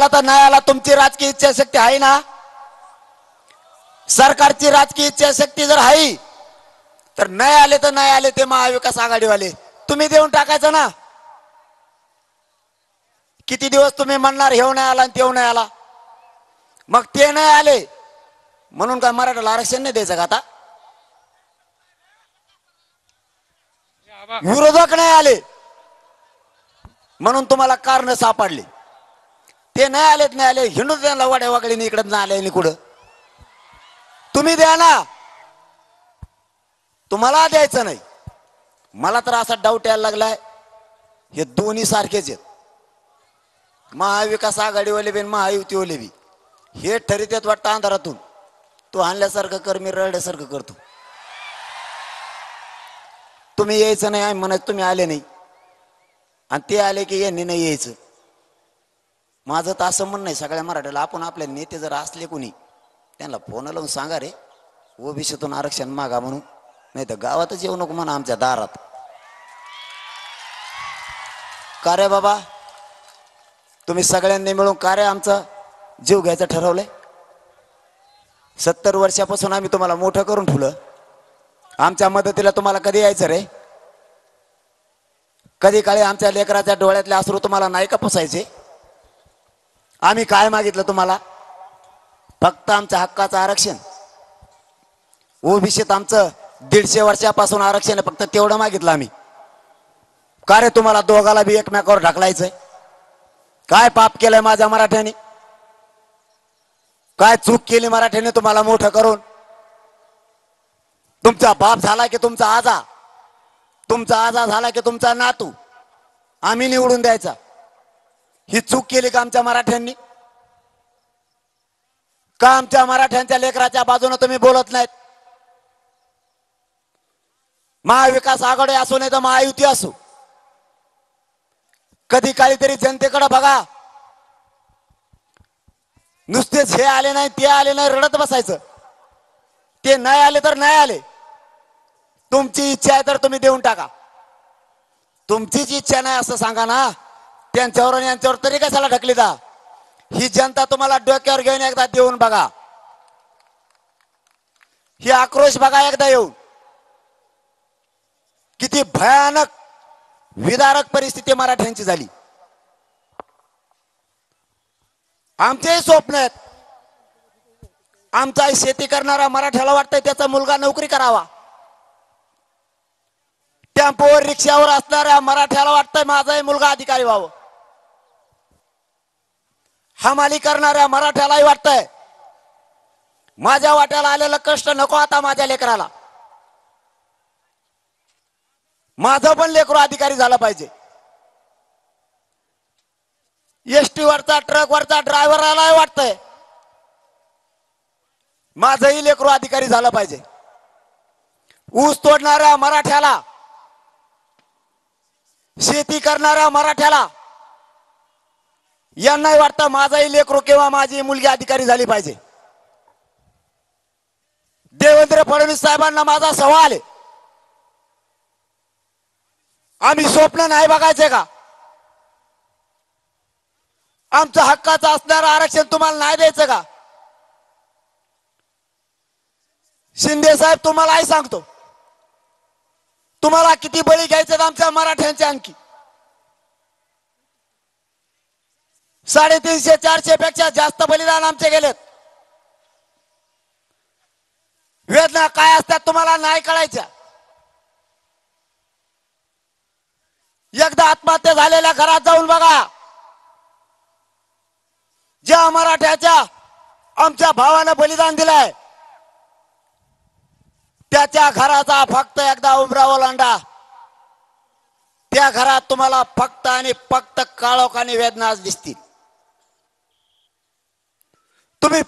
आला तर नाही आला, तुमची राजकीय इच्छाशक्ती आहे ना, सरकारची राजकीय इच्छाशक्ती जर आहे तर नाही आले तर नाही आले ते महाविकास आघाडीवाले तुम्ही देऊन टाकायचं ना. किती दिवस तुम्ही म्हणणार हेव नाही आला आणि तेव नाही आला, मग ते नाही आले म्हणून काय मराठाला आरक्षण नाही द्यायचं का आता? विरोधक नाही आले म्हणून तुम्हाला कारण सापडले, ते नाही आलेत नाही आले हिंडून त्यांना वाड्या वाकडीने इकडं नाही आले कुठं, तुम्ही द्या ना, तुम्हाला द्यायचं नाही. मला तर असा डाऊट यायला लागलाय हे दोन्ही सारखेच आहेत, महाविकास आघाडीवाले बी महायुतीवाले बी हे ठरितेत वाटतं अंधारातून, तो आणल्यासारखं कर मी रडल्यासारखं करतो. तुम्ही यायचं नाही म्हणायचं, तुम्ही आले नाही आणि ते आले की यांनी नाही यायचं. माझं तर असं म्हणणं आहे सगळ्या मराठ्याला, आपण आपले नेते जर असले कोणी त्यांना फोन लावून सांगा रे ओबीसीतून आरक्षण मागा म्हणून, नाही तर गावातच येऊ नको म्हणा आमच्या दारात. का रे बाबा, तुम्ही सगळ्यांनी मिळून का रे आमचा जीव घ्यायचं ठरवलंय? 70 वर्षापासून आम्ही तुम्हाला मोठं करून ठेवलं, आमच्या मदतीला तुम्हाला कधी यायचं रे? कधी काळी आमच्या लेकराच्या डोळ्यातले अश्रू तुम्हाला नाही का पुसायचे? आम्ही काय मागितलं तुम्हाला? फक्त आमच्या हक्काचं आरक्षण. ओबीसीत आमचं 150 वर्षापासून आरक्षण आहे, फक्त तेवढं मागितलं आम्ही. का रे तुम्हाला दोघाला बी एकमेकावर ढकलायचंय? काय पाप केलंय माझ्या मराठ्याने? काय चूक केली मराठ्याने तुम्हाला मोठं करून? तुमचा बाप झाला की तुमचा आजा, तुमचा आजा झाला की तुमचा नातू आम्ही निवडून द्यायचा, ही चूक केली का आमच्या मराठ्यांनी? का आमच्या मराठ्यांच्या लेकराच्या बाजूने तुम्ही बोलत नाहीत? महाविकास आघाडी असो नाही तर महायुती असो, कधी काळी तरी जनतेकडे बघा. नुसतेच हे आले नाही ते आले नाही रडत बसायचं. ते नाही आले तर नाही आले, तुमची इच्छा आहे तर तुम्ही देऊन टाका. तुमचीच इच्छा नाही असं सांगा ना, त्यांच्यावर आणि यांच्यावर तरी कशाला ढकली दा? ही जनता तुम्हाला डोक्यावर घेऊन एकदा देऊन बघा, ही आक्रोश बघा एकदा येऊन. किती भयानक विदारक परिस्थिती मराठ्यांची झाली. आमचेही स्वप्न आहेत, आमचा शेती करणारा मराठ्याला वाटतंय त्याचा मुलगा नोकरी करावा, टेम्पोवर रिक्षावर असणाऱ्या मराठ्याला वाटतंय माझाही मुलगा अधिकारी व्हावं, हमाली करणाऱ्या मराठ्यालाही वाटतंय माझ्या वाट्याला आलेलं कष्ट नको आता माझ्या लेकराला, माझं पण लेकरू अधिकारी झालं पाहिजे. एसटी वरचा ट्रक वरचा ड्रायव्हरला वाटतंय माझंही लेकरू अधिकारी झालं पाहिजे. ऊस तोडणाऱ्या मराठ्याला, शेती करणाऱ्या मराठ्याला यांनाही वाटतं माझाही लेकरू किंवा माझी मुलगी अधिकारी झाली पाहिजे. देवेंद्र फडणवीस साहेबांना माझा सवाल आहे, आम्ही स्वप्न नाही बघायचे का? आमचं हक्काचं असणारं आरक्षण तुम्हाला नाही द्यायचं का? शिंदे साहेब तुम्हालाही सांगतो, तुम्हाला किती बळी घ्यायचे आमच्या मराठ्यांचे? आणखी 350-400 पेक्षा जास्त बलिदान आमचे गेलेत. वेदना काय असतात तुम्हाला नाही कळायच्या. एकदा आत्महत्या झालेल्या घरात जाऊन बघा, ज्या मराठ्याच्या आमच्या भावानं बलिदान दिलंय त्याच्या घराचा फक्त एकदा उंबरा ओलांडा, त्या घरात तुम्हाला फक्त आणि फक्त काळोख आणि वेदनाच दिसतील. तुम्ही